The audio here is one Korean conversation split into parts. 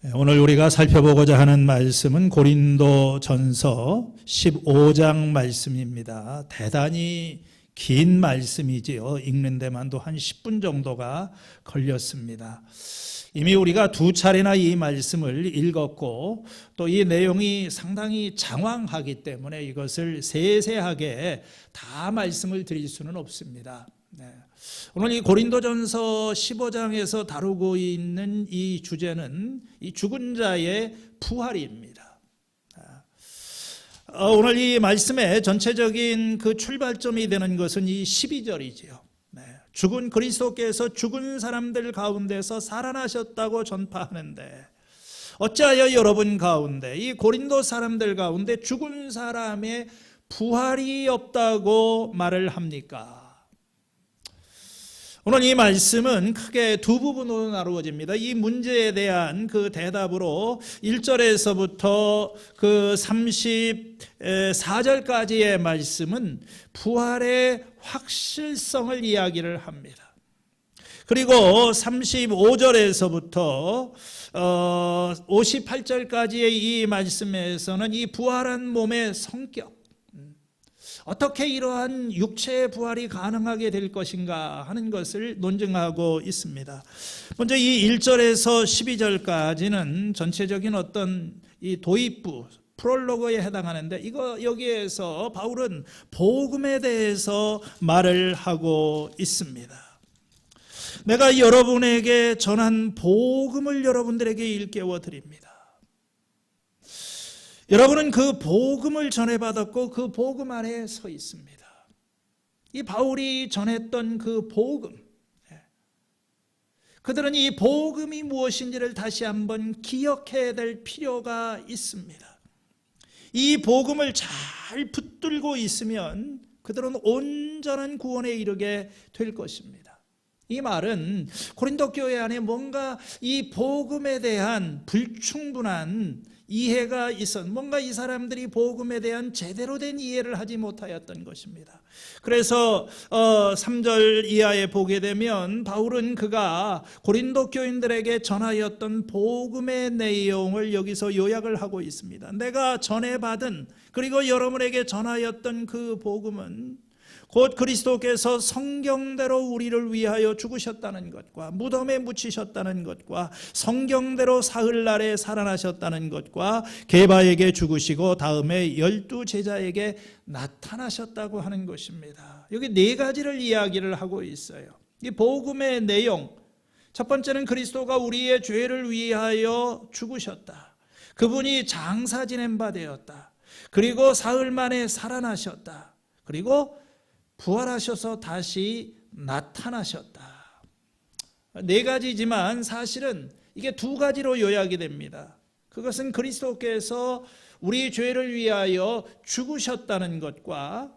오늘 우리가 살펴보고자 하는 말씀은 고린도전서 15장 말씀입니다. 대단히 긴 말씀이지요. 읽는 데만도 한 10분 정도가 걸렸습니다. 이미 우리가 두 차례나 이 말씀을 읽었고 또 이 내용이 상당히 장황하기 때문에 이것을 세세하게 다 말씀을 드릴 수는 없습니다. 오늘 이 고린도전서 15장에서 다루고 있는 이 주제는 이 죽은 자의 부활입니다. 오늘 이 말씀의 전체적인 그 출발점이 되는 것은 이 12절이지요. 죽은 그리스도께서 죽은 사람들 가운데서 살아나셨다고 전파하는데 어찌하여 여러분 가운데 이 고린도 사람들 가운데 죽은 사람의 부활이 없다고 말을 합니까? 오늘 이 말씀은 크게 두 부분으로 나누어집니다. 이 문제에 대한 그 대답으로 1절에서부터 그 34절까지의 말씀은 부활의 확실성을 이야기를 합니다. 그리고 35절에서부터 58절까지의 이 말씀에서는 이 부활한 몸의 성격, 어떻게 이러한 육체의 부활이 가능하게 될 것인가 하는 것을 논증하고 있습니다. 먼저 이 1절에서 12절까지는 전체적인 어떤 이 도입부, 프롤로그에 해당하는데 여기에서 바울은 복음에 대해서 말을 하고 있습니다. 내가 여러분에게 전한 복음을 여러분들에게 일깨워 드립니다. 여러분은 그 복음을 전해받았고 그 복음 안에 서 있습니다. 이 바울이 전했던 그 복음, 그들은 이 복음이 무엇인지를 다시 한번 기억해야 될 필요가 있습니다. 이 복음을 잘 붙들고 있으면 그들은 온전한 구원에 이르게 될 것입니다. 이 말은 고린도 교회 안에 뭔가 이 복음에 대한 불충분한 이해가 뭔가 이 사람들이 복음에 대한 제대로 된 이해를 하지 못하였던 것입니다. 그래서 3절 이하에 보게 되면 바울은 그가 고린도 교인들에게 전하였던 복음의 내용을 여기서 요약을 하고 있습니다. 내가 전해받은 그리고 여러분에게 전하였던 그 복음은 곧 그리스도께서 성경대로 우리를 위하여 죽으셨다는 것과 무덤에 묻히셨다는 것과 성경대로 사흘날에 살아나셨다는 것과 게바에게 죽으시고 다음에 12 제자에게 나타나셨다고 하는 것입니다. 여기 네 가지를 이야기를 하고 있어요. 이 복음의 내용, 첫 번째는 그리스도가 우리의 죄를 위하여 죽으셨다. 그분이 장사 지낸 바 되었다. 그리고 사흘 만에 살아나셨다. 그리고 부활하셔서 다시 나타나셨다. 네 가지지만 사실은 이게 두 가지로 요약이 됩니다. 그것은 그리스도께서 우리 죄를 위하여 죽으셨다는 것과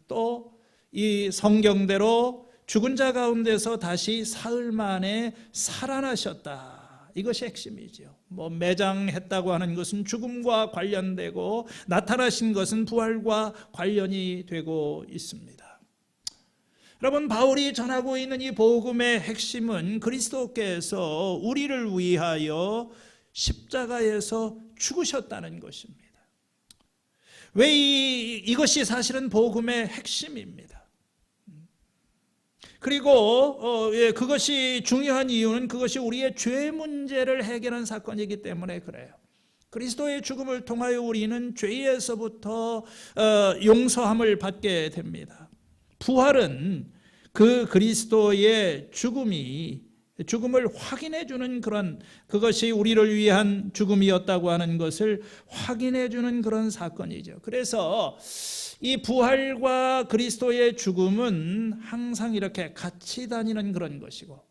또 이 성경대로 죽은 자 가운데서 다시 사흘 만에 살아나셨다. 이것이 핵심이죠. 매장했다고 하는 것은 죽음과 관련되고 나타나신 것은 부활과 관련이 되고 있습니다. 여러분, 바울이 전하고 있는 이 복음의 핵심은 그리스도께서 우리를 위하여 십자가에서 죽으셨다는 것입니다. 왜 이것이 사실은 복음의 핵심입니다. 그리고 그것이 중요한 이유는 그것이 우리의 죄 문제를 해결한 사건이기 때문에 그래요. 그리스도의 죽음을 통하여 우리는 죄에서부터 용서함을 받게 됩니다. 부활은 그 그리스도의 죽음을 확인해 주는 그것이 우리를 위한 죽음이었다고 하는 것을 확인해 주는 그런 사건이죠. 그래서 이 부활과 그리스도의 죽음은 항상 이렇게 같이 다니는 그런 것이고,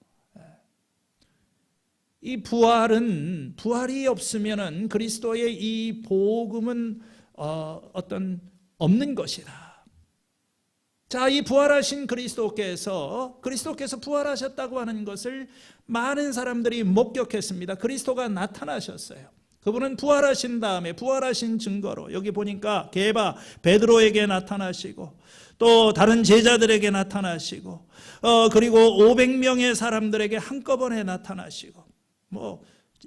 이 부활이 없으면은 그리스도의 이 복음은 없는 것이다. 자, 이 부활하신 그리스도께서 부활하셨다고 하는 것을 많은 사람들이 목격했습니다. 그리스도가 나타나셨어요. 그분은 부활하신 다음에 부활하신 증거로 여기 보니까 게바 베드로에게 나타나시고 또 다른 제자들에게 나타나시고 그리고 500명의 사람들에게 한꺼번에 나타나시고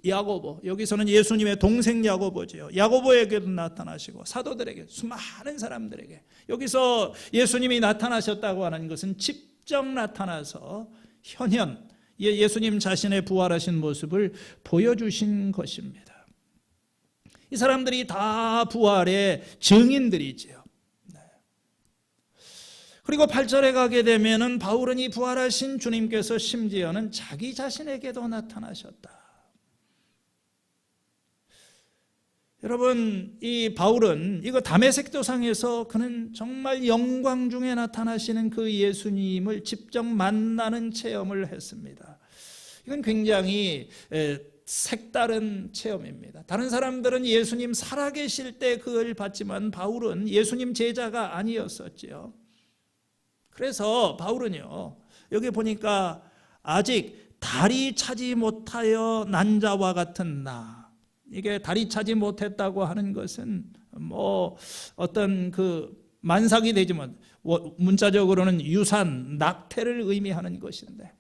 야고보, 여기서는 예수님의 동생 야고보죠. 야고보에게도 나타나시고 사도들에게, 수많은 사람들에게, 여기서 예수님이 나타나셨다고 하는 것은 직접 나타나서 현현 예수님 자신의 부활하신 모습을 보여주신 것입니다. 이 사람들이 다 부활의 증인들이지요. 그리고 8절에 가게 되면은 바울은 이 부활하신 주님께서 심지어는 자기 자신에게도 나타나셨다. 여러분, 이 바울은 이거 다메섹 도상에서 그는 정말 영광 중에 나타나시는 그 예수님을 직접 만나는 체험을 했습니다. 이건 굉장히 색다른 체험입니다. 다른 사람들은 예수님 살아계실 때 그걸 봤지만 바울은 예수님 제자가 아니었었지요. 그래서 바울은요, 여기 보니까 아직 다리 차지 못하여 난 자와 같은 나, 이게 다리 차지 못했다고 하는 것은 뭐 어떤 그 만삭이 되지만 문자적으로는 유산, 낙태를 의미하는 것인데,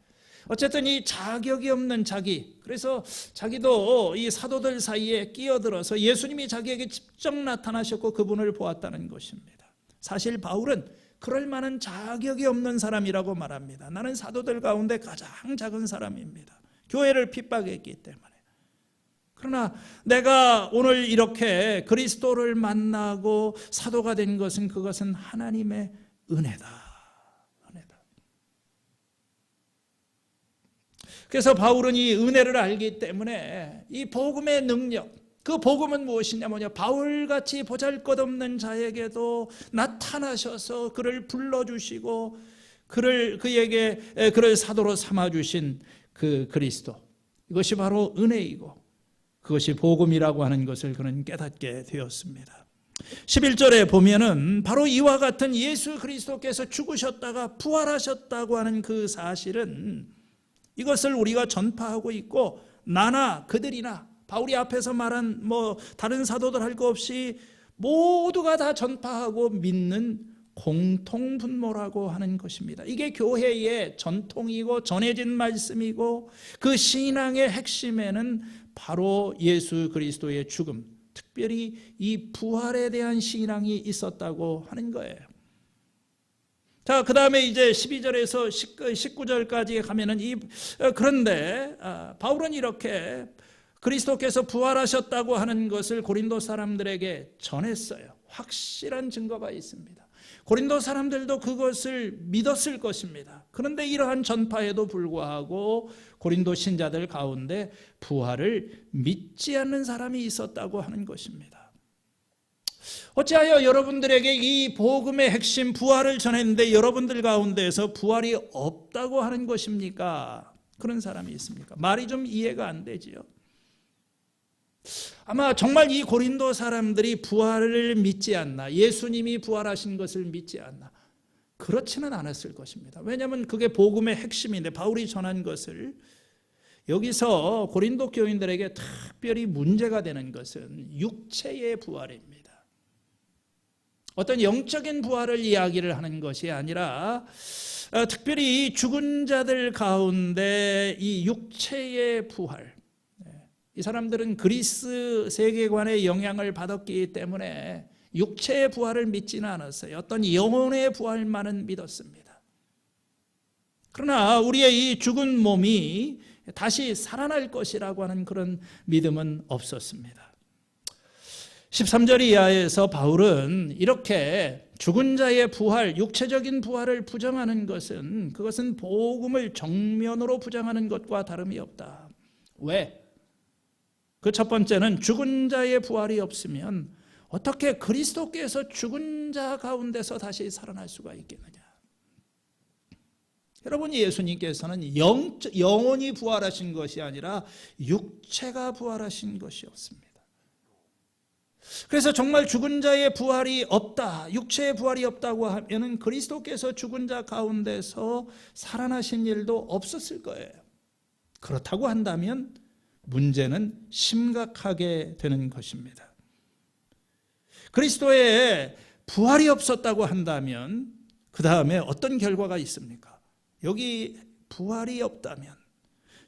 어쨌든 이 자격이 없는 자기, 그래서 자기도 이 사도들 사이에 끼어들어서 예수님이 자기에게 직접 나타나셨고 그분을 보았다는 것입니다. 사실 바울은 그럴 만한 자격이 없는 사람이라고 말합니다. 나는 사도들 가운데 가장 작은 사람입니다. 교회를 핍박했기 때문에. 그러나 내가 오늘 이렇게 그리스도를 만나고 사도가 된 것은, 그것은 하나님의 은혜다. 은혜다. 그래서 바울은 이 은혜를 알기 때문에 이 복음의 능력, 그 복음은 무엇이냐, 바울같이 보잘것없는 자에게도 나타나셔서 그를 불러주시고 그를 사도로 삼아주신 그 그리스도, 이것이 바로 은혜이고 그것이 복음이라고 하는 것을 그는 깨닫게 되었습니다. 11절에 보면은 바로 이와 같은 예수 그리스도께서 죽으셨다가 부활하셨다고 하는 그 사실은, 이것을 우리가 전파하고 있고 나나 그들이나 바울이 앞에서 말한 다른 사도들 할 것 없이 모두가 다 전파하고 믿는 공통분모라고 하는 것입니다. 이게 교회의 전통이고 전해진 말씀이고, 그 신앙의 핵심에는 바로 예수 그리스도의 죽음, 특별히 이 부활에 대한 신앙이 있었다고 하는 거예요. 자, 그 다음에 이제 12절에서 19절까지 가면은 그런데 바울은 이렇게 그리스도께서 부활하셨다고 하는 것을 고린도 사람들에게 전했어요. 확실한 증거가 있습니다. 고린도 사람들도 그것을 믿었을 것입니다. 그런데 이러한 전파에도 불구하고 고린도 신자들 가운데 부활을 믿지 않는 사람이 있었다고 하는 것입니다. 어찌하여 여러분들에게 이 복음의 핵심 부활을 전했는데 여러분들 가운데에서 부활이 없다고 하는 것입니까? 그런 사람이 있습니까? 말이 좀 이해가 안 되지요. 아마 정말 이 고린도 사람들이 부활을 믿지 않나, 예수님이 부활하신 것을 믿지 않나, 그렇지는 않았을 것입니다. 왜냐하면 그게 복음의 핵심인데, 바울이 전한 것을 여기서 고린도 교인들에게 특별히 문제가 되는 것은 육체의 부활입니다. 어떤 영적인 부활을 이야기를 하는 것이 아니라 특별히 죽은 자들 가운데 이 육체의 부활, 이 사람들은 그리스 세계관의 영향을 받았기 때문에 육체의 부활을 믿지는 않았어요. 어떤 영혼의 부활만은 믿었습니다. 그러나 우리의 이 죽은 몸이 다시 살아날 것이라고 하는 그런 믿음은 없었습니다. 13절 이하에서 바울은 이렇게 죽은 자의 부활, 육체적인 부활을 부정하는 것은, 그것은 복음을 정면으로 부정하는 것과 다름이 없다. 왜? 그 첫 번째는 죽은 자의 부활이 없으면 어떻게 그리스도께서 죽은 자 가운데서 다시 살아날 수가 있겠느냐. 여러분, 예수님께서는 영혼이 부활하신 것이 아니라 육체가 부활하신 것이었습니다. 그래서 정말 죽은 자의 부활이 없다, 육체의 부활이 없다고 하면 그리스도께서 죽은 자 가운데서 살아나신 일도 없었을 거예요. 그렇다고 한다면 문제는 심각하게 되는 것입니다. 그리스도의 부활이 없었다고 한다면 그 다음에 어떤 결과가 있습니까? 여기 부활이 없다면,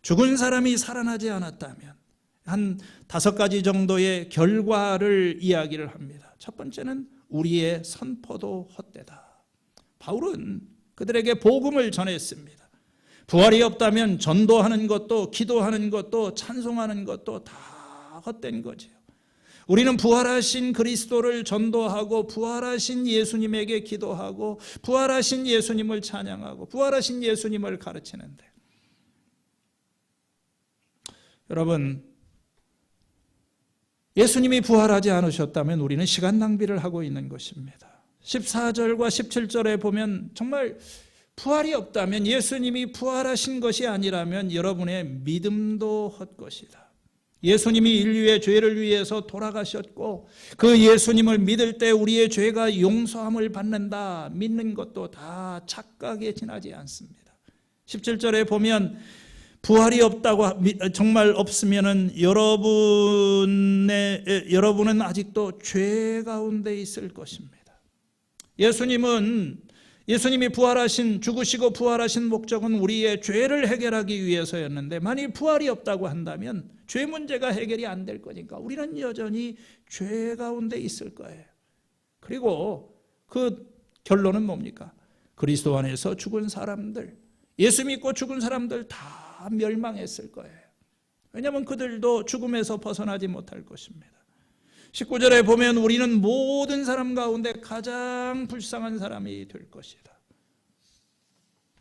죽은 사람이 살아나지 않았다면 한 5가지 정도의 결과를 이야기를 합니다. 첫 번째는 우리의 선포도 헛되다. 바울은 그들에게 복음을 전했습니다. 부활이 없다면 전도하는 것도, 기도하는 것도, 찬송하는 것도 다 헛된 거죠. 우리는 부활하신 그리스도를 전도하고, 부활하신 예수님에게 기도하고, 부활하신 예수님을 찬양하고, 부활하신 예수님을 가르치는데, 여러분, 예수님이 부활하지 않으셨다면 우리는 시간 낭비를 하고 있는 것입니다. 14절과 17절에 보면 정말 부활이 없다면, 예수님이 부활하신 것이 아니라면 여러분의 믿음도 헛것이다. 예수님이 인류의 죄를 위해서 돌아가셨고, 그 예수님을 믿을 때 우리의 죄가 용서함을 받는다 믿는 것도 다 착각에 지나지 않습니다. 17절에 보면 부활이 없다고, 정말 없으면은 여러분은 아직도 죄 가운데 있을 것입니다. 예수님이 부활하신, 죽으시고 부활하신 목적은 우리의 죄를 해결하기 위해서였는데, 만일 부활이 없다고 한다면 죄 문제가 해결이 안 될 거니까 우리는 여전히 죄 가운데 있을 거예요. 그리고 그 결론은 뭡니까? 그리스도 안에서 죽은 사람들, 예수 믿고 죽은 사람들 다 멸망했을 거예요. 왜냐하면 그들도 죽음에서 벗어나지 못할 것입니다. 19절에 보면 우리는 모든 사람 가운데 가장 불쌍한 사람이 될 것이다.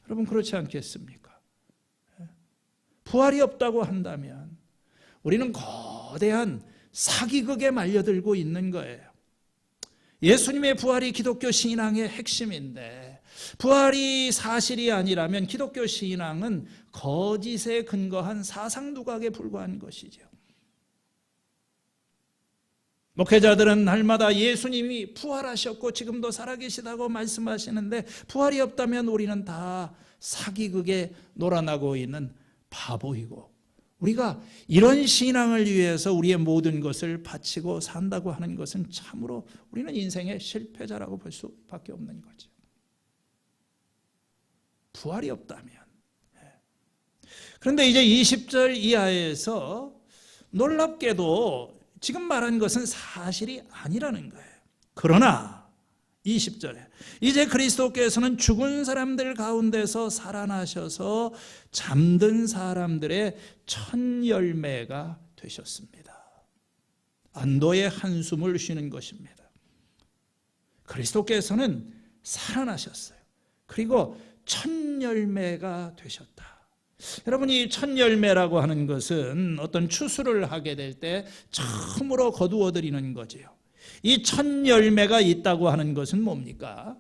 여러분, 그렇지 않겠습니까? 부활이 없다고 한다면 우리는 거대한 사기극에 말려들고 있는 거예요. 예수님의 부활이 기독교 신앙의 핵심인데, 부활이 사실이 아니라면 기독교 신앙은 거짓에 근거한 사상두각에 불과한 것이죠. 목회자들은 날마다 예수님이 부활하셨고 지금도 살아계시다고 말씀하시는데, 부활이 없다면 우리는 다 사기극에 놀아나고 있는 바보이고, 우리가 이런 신앙을 위해서 우리의 모든 것을 바치고 산다고 하는 것은 참으로 우리는 인생의 실패자라고 볼 수밖에 없는 거죠. 부활이 없다면. 그런데 이제 20절 이하에서 놀랍게도 지금 말한 것은 사실이 아니라는 거예요. 그러나 20절에 이제 그리스도께서는 죽은 사람들 가운데서 살아나셔서 잠든 사람들의 첫 열매가 되셨습니다. 안도의 한숨을 쉬는 것입니다. 그리스도께서는 살아나셨어요. 그리고 첫 열매가 되셨다. 여러분, 이 첫 열매라고 하는 것은 어떤 추수를 하게 될 때 처음으로 거두어들이는 거지요. 이 첫 열매가 있다고 하는 것은 뭡니까?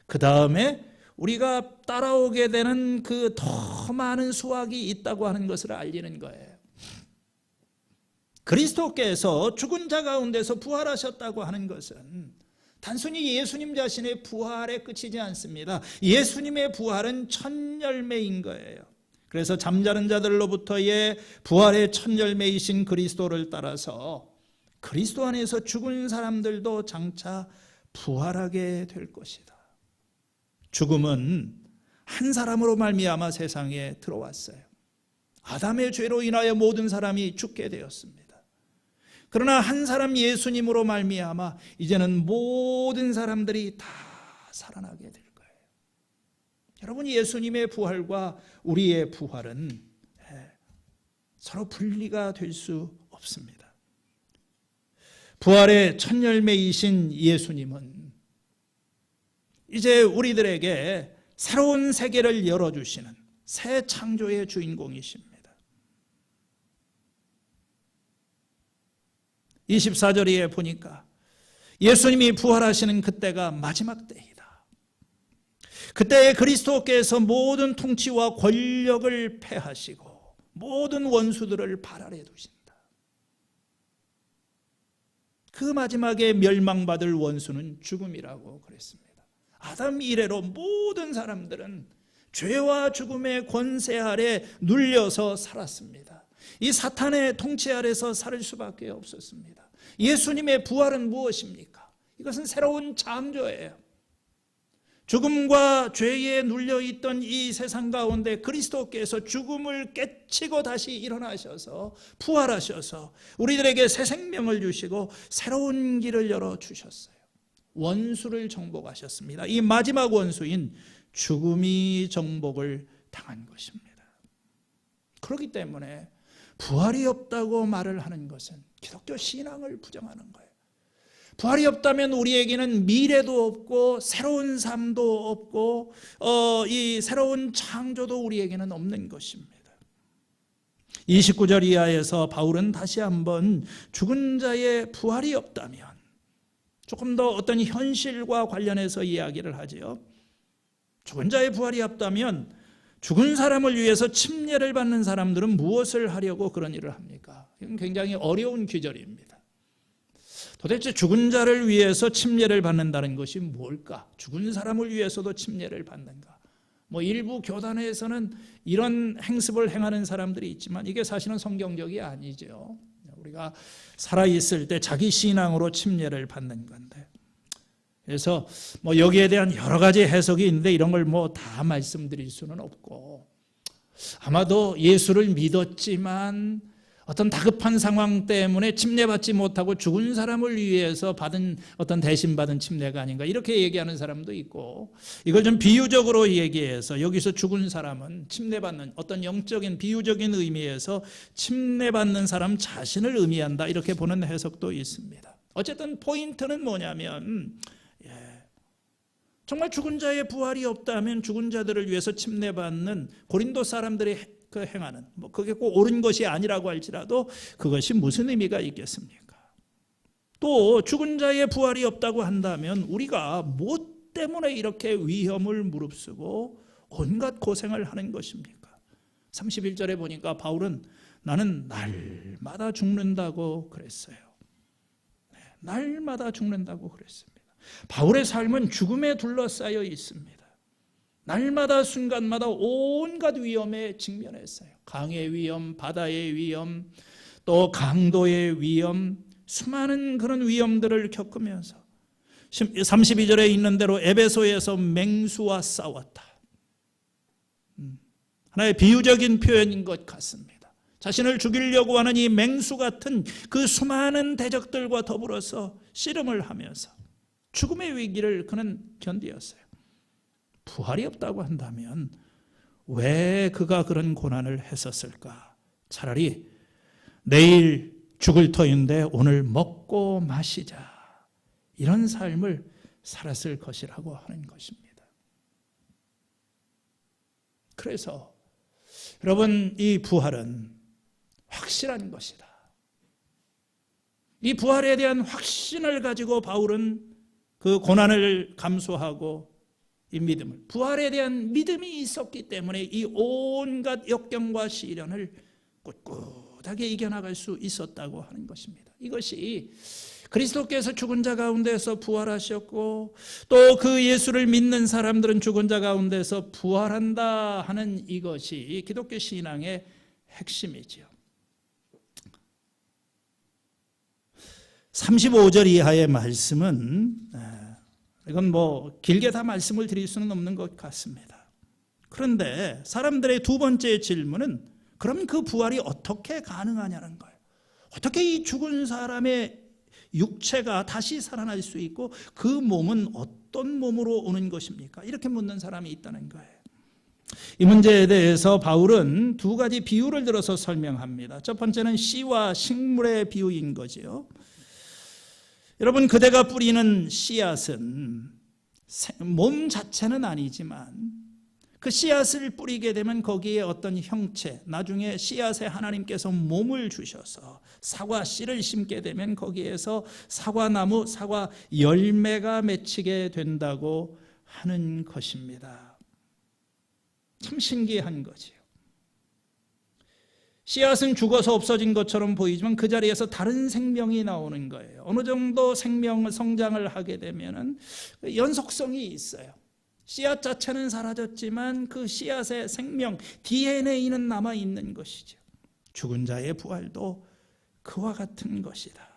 그 다음에 우리가 따라오게 되는 그 더 많은 수확이 있다고 하는 것을 알리는 거예요. 그리스도께서 죽은 자 가운데서 부활하셨다고 하는 것은 단순히 예수님 자신의 부활에 그치지 않습니다. 예수님의 부활은 첫 열매인 거예요. 그래서 잠자는 자들로부터의 부활의 첫 열매이신 그리스도를 따라서 그리스도 안에서 죽은 사람들도 장차 부활하게 될 것이다. 죽음은 한 사람으로 말미암아 세상에 들어왔어요. 아담의 죄로 인하여 모든 사람이 죽게 되었습니다. 그러나 한 사람 예수님으로 말미암아 이제는 모든 사람들이 다 살아나게 될 거예요. 여러분, 예수님의 부활과 우리의 부활은 서로 분리가 될 수 없습니다. 부활의 첫 열매이신 예수님은 이제 우리들에게 새로운 세계를 열어주시는 새 창조의 주인공이십니다. 24절에 보니까 예수님이 부활하시는 그때가 마지막 때이다. 그때에 그리스도께서 모든 통치와 권력을 패하시고 모든 원수들을 발 아래 두신다. 그 마지막에 멸망받을 원수는 죽음이라고 그랬습니다. 아담 이래로 모든 사람들은 죄와 죽음의 권세 아래 눌려서 살았습니다. 이 사탄의 통치 아래서 살 수밖에 없었습니다. 예수님의 부활은 무엇입니까? 이것은 새로운 창조예요. 죽음과 죄에 눌려있던 이 세상 가운데 그리스도께서 죽음을 깨치고 다시 일어나셔서 부활하셔서 우리들에게 새 생명을 주시고 새로운 길을 열어주셨어요. 원수를 정복하셨습니다. 이 마지막 원수인 죽음이 정복을 당한 것입니다. 그렇기 때문에 부활이 없다고 말을 하는 것은 기독교 신앙을 부정하는 거예요. 부활이 없다면 우리에게는 미래도 없고 새로운 삶도 없고 이 새로운 창조도 우리에게는 없는 것입니다. 29절 이하에서 바울은 다시 한번 죽은 자의 부활이 없다면 조금 더 어떤 현실과 관련해서 이야기를 하죠. 죽은 자의 부활이 없다면 죽은 사람을 위해서 침례를 받는 사람들은 무엇을 하려고 그런 일을 합니까? 이건 굉장히 어려운 귀절입니다. 도대체 죽은 자를 위해서 침례를 받는다는 것이 뭘까? 죽은 사람을 위해서도 침례를 받는가? 일부 교단에서는 이런 행습을 행하는 사람들이 있지만 이게 사실은 성경적이 아니죠. 우리가 살아있을 때 자기 신앙으로 침례를 받는 건데, 그래서 여기에 대한 여러 가지 해석이 있는데 이런 걸 다 말씀드릴 수는 없고, 아마도 예수를 믿었지만 어떤 다급한 상황 때문에 침례받지 못하고 죽은 사람을 위해서 받은 어떤 대신 받은 침례가 아닌가 이렇게 얘기하는 사람도 있고, 이걸 좀 비유적으로 얘기해서 여기서 죽은 사람은 침례받는 어떤 영적인 비유적인 의미에서 침례받는 사람 자신을 의미한다 이렇게 보는 해석도 있습니다. 어쨌든 포인트는 뭐냐면 정말 죽은 자의 부활이 없다면 죽은 자들을 위해서 침례받는 고린도 사람들이 행하는 그게 꼭 옳은 것이 아니라고 할지라도 그것이 무슨 의미가 있겠습니까? 또 죽은 자의 부활이 없다고 한다면 우리가 뭐 때문에 이렇게 위험을 무릅쓰고 온갖 고생을 하는 것입니까? 31절에 보니까 바울은 나는 날마다 죽는다고 그랬어요. 날마다 죽는다고 그랬습니다. 바울의 삶은 죽음에 둘러싸여 있습니다. 날마다 순간마다 온갖 위험에 직면했어요. 강의 위험, 바다의 위험, 또 강도의 위험, 수많은 그런 위험들을 겪으면서 32절에 있는 대로 에베소에서 맹수와 싸웠다. 하나의 비유적인 표현인 것 같습니다. 자신을 죽이려고 하는 이 맹수 같은 그 수많은 대적들과 더불어서 씨름을 하면서 죽음의 위기를 그는 견디었어요. 부활이 없다고 한다면 왜 그가 그런 고난을 했었을까? 차라리 내일 죽을 터인데 오늘 먹고 마시자, 이런 삶을 살았을 것이라고 하는 것입니다. 그래서 여러분, 이 부활은 확실한 것이다. 이 부활에 대한 확신을 가지고 바울은 그 고난을 감수하고 이 믿음을, 부활에 대한 믿음이 있었기 때문에 이 온갖 역경과 시련을 꿋꿋하게 이겨나갈 수 있었다고 하는 것입니다. 이것이 그리스도께서 죽은 자 가운데서 부활하셨고 또 그 예수를 믿는 사람들은 죽은 자 가운데서 부활한다 하는 이것이 기독교 신앙의 핵심이지요. 35절 이하의 말씀은 이건 길게 다 말씀을 드릴 수는 없는 것 같습니다. 그런데 사람들의 두 번째 질문은 그럼 그 부활이 어떻게 가능하냐는 거예요. 어떻게 이 죽은 사람의 육체가 다시 살아날 수 있고 그 몸은 어떤 몸으로 오는 것입니까? 이렇게 묻는 사람이 있다는 거예요. 이 문제에 대해서 바울은 두 가지 비유를 들어서 설명합니다. 첫 번째는 씨와 식물의 비유인 거지요. 여러분, 그대가 뿌리는 씨앗은 몸 자체는 아니지만 그 씨앗을 뿌리게 되면 거기에 어떤 형체, 나중에 씨앗에 하나님께서 몸을 주셔서 사과 씨를 심게 되면 거기에서 사과나무, 사과 열매가 맺히게 된다고 하는 것입니다. 참 신기한 거지요. 씨앗은 죽어서 없어진 것처럼 보이지만 그 자리에서 다른 생명이 나오는 거예요. 어느 정도 성장을 하게 되면은 연속성이 있어요. 씨앗 자체는 사라졌지만 그 씨앗의 생명, DNA는 남아있는 것이죠. 죽은 자의 부활도 그와 같은 것이다.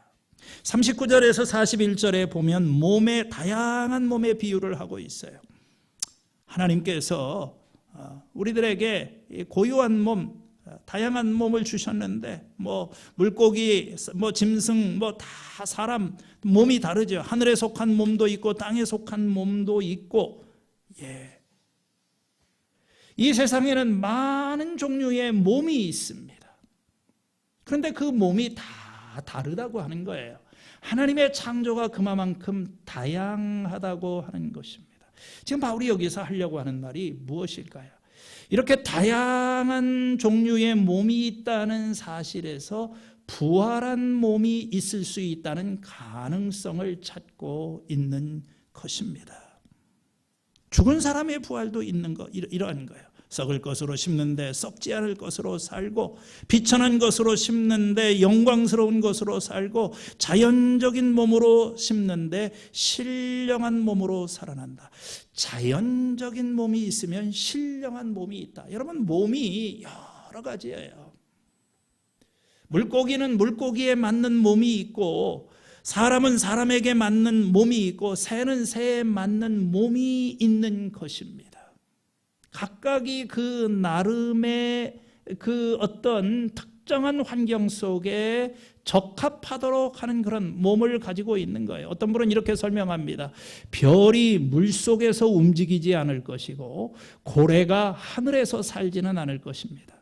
39절에서 41절에 보면 다양한 몸의 비유를 하고 있어요. 하나님께서 우리들에게 고유한 몸, 다양한 몸을 주셨는데 물고기, 짐승, 다 사람 몸이 다르죠. 하늘에 속한 몸도 있고 땅에 속한 몸도 있고, 이 세상에는 많은 종류의 몸이 있습니다. 그런데 그 몸이 다 다르다고 하는 거예요. 하나님의 창조가 그만큼 다양하다고 하는 것입니다. 지금 바울이 여기서 하려고 하는 말이 무엇일까요? 이렇게 다양한 종류의 몸이 있다는 사실에서 부활한 몸이 있을 수 있다는 가능성을 찾고 있는 것입니다. 죽은 사람의 부활도 있는 거, 이러한 거예요. 썩을 것으로 심는데 썩지 않을 것으로 살고, 비천한 것으로 심는데 영광스러운 것으로 살고, 자연적인 몸으로 심는데 신령한 몸으로 살아난다. 자연적인 몸이 있으면 신령한 몸이 있다. 여러분, 몸이 여러 가지예요. 물고기는 물고기에 맞는 몸이 있고, 사람은 사람에게 맞는 몸이 있고, 새는 새에 맞는 몸이 있는 것입니다. 각각이 그 나름의 그 어떤 특정한 환경 속에 적합하도록 하는 그런 몸을 가지고 있는 거예요. 어떤 분은 이렇게 설명합니다. 별이 물속에서 움직이지 않을 것이고 고래가 하늘에서 살지는 않을 것입니다.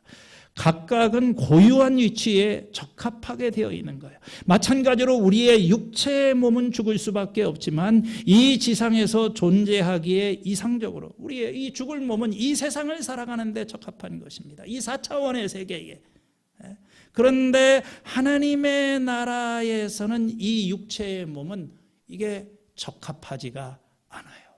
각각은 고유한 위치에 적합하게 되어 있는 거예요. 마찬가지로 우리의 육체의 몸은 죽을 수밖에 없지만 이 지상에서 존재하기에 이상적으로 우리의 이 죽을 몸은 이 세상을 살아가는 데 적합한 것입니다. 이 4차원의 세계에. 그런데 하나님의 나라에서는 이 육체의 몸은 이게 적합하지가 않아요.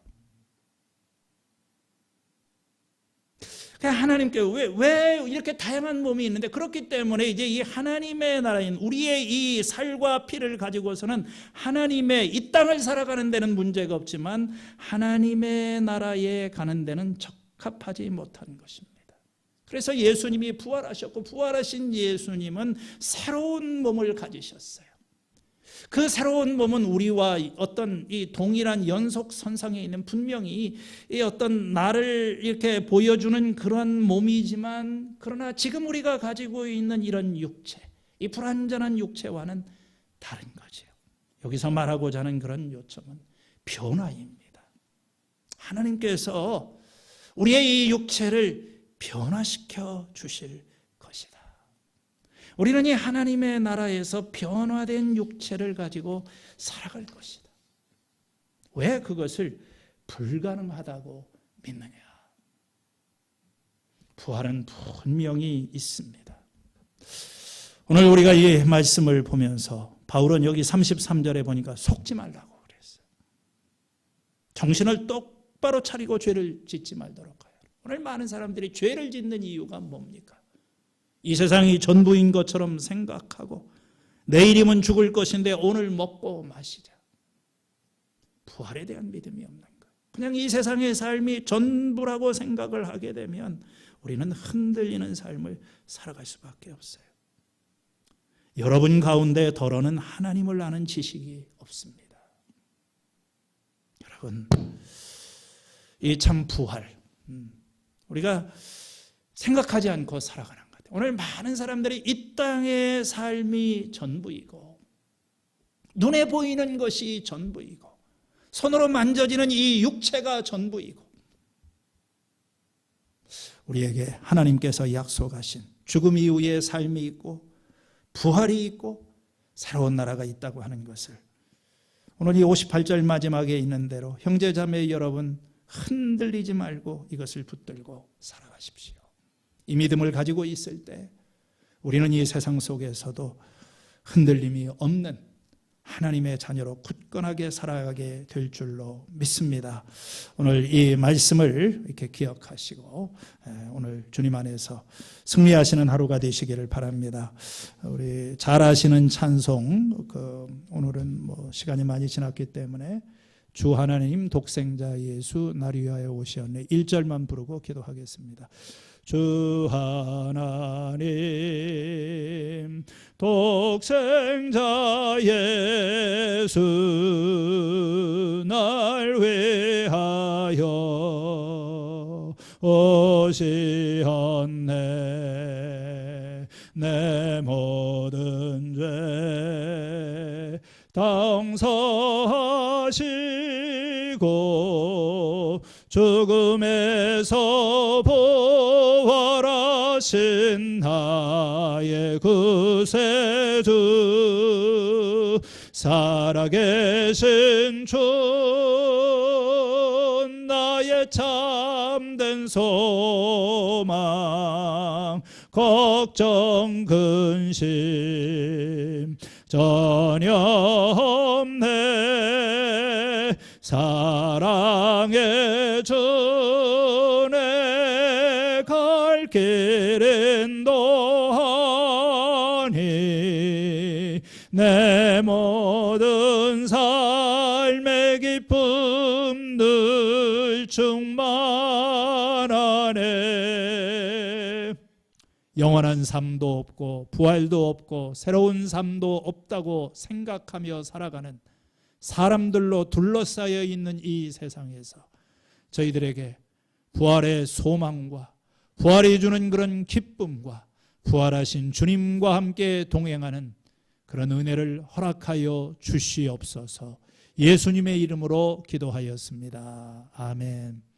하나님께 왜 이렇게 다양한 몸이 있는데, 그렇기 때문에 이제 이 하나님의 나라인 우리의 이 살과 피를 가지고서는 하나님의 이 땅을 살아가는 데는 문제가 없지만 하나님의 나라에 가는 데는 적합하지 못한 것입니다. 그래서 예수님이 부활하셨고, 부활하신 예수님은 새로운 몸을 가지셨어요. 그 새로운 몸은 우리와 어떤 이 동일한 연속선상에 있는, 분명히 이 어떤 나를 이렇게 보여주는 그런 몸이지만, 그러나 지금 우리가 가지고 있는 이런 육체, 이 불완전한 육체와는 다른 거죠. 여기서 말하고자 하는 그런 요점은 변화입니다. 하나님께서 우리의 이 육체를 변화시켜 주실 것이다. 우리는 이 하나님의 나라에서 변화된 육체를 가지고 살아갈 것이다. 왜 그것을 불가능하다고 믿느냐? 부활은 분명히 있습니다. 오늘 우리가 이 말씀을 보면서 바울은 여기 33절에 보니까 속지 말라고 그랬어요. 정신을 똑바로 차리고 죄를 짓지 말도록 하여. 오늘 많은 사람들이 죄를 짓는 이유가 뭡니까? 이 세상이 전부인 것처럼 생각하고 내일이면 죽을 것인데 오늘 먹고 마시자. 부활에 대한 믿음이 없는 거예요. 그냥 이 세상의 삶이 전부라고 생각을 하게 되면 우리는 흔들리는 삶을 살아갈 수밖에 없어요. 여러분 가운데 더러는 하나님을 아는 지식이 없습니다. 여러분, 이 참 부활, 우리가 생각하지 않고 살아가는 것. 오늘 많은 사람들이 이 땅의 삶이 전부이고, 눈에 보이는 것이 전부이고, 손으로 만져지는 이 육체가 전부이고, 우리에게 하나님께서 약속하신 죽음 이후의 삶이 있고 부활이 있고 새로운 나라가 있다고 하는 것을, 오늘 이 58절 마지막에 있는 대로 형제자매 여러분, 흔들리지 말고 이것을 붙들고 살아가십시오. 이 믿음을 가지고 있을 때 우리는 이 세상 속에서도 흔들림이 없는 하나님의 자녀로 굳건하게 살아가게 될 줄로 믿습니다. 오늘 이 말씀을 이렇게 기억하시고 오늘 주님 안에서 승리하시는 하루가 되시기를 바랍니다. 우리 잘 아시는 찬송, 오늘은 시간이 많이 지났기 때문에 주 하나님 독생자 예수 나를 위하여 오시었네 1절만 부르고 기도하겠습니다. 주 하나님 독생자 예수 날 위하여 오시었네. 내 모든 죄 당사하시고 죽음에서 부활하신 나의 구세주, 살아계신 주 나의 참된 소망, 걱정 근심 전혀 없네. 사랑의 주내 갈 길 인도하니 내 모든 삶의 기쁨 늘 충만하네. 영원한 삶도 없고 부활도 없고 새로운 삶도 없다고 생각하며 살아가는 사람들로 둘러싸여 있는 이 세상에서 저희들에게 부활의 소망과 부활이 주는 그런 기쁨과 부활하신 주님과 함께 동행하는 그런 은혜를 허락하여 주시옵소서. 예수님의 이름으로 기도하였습니다. 아멘.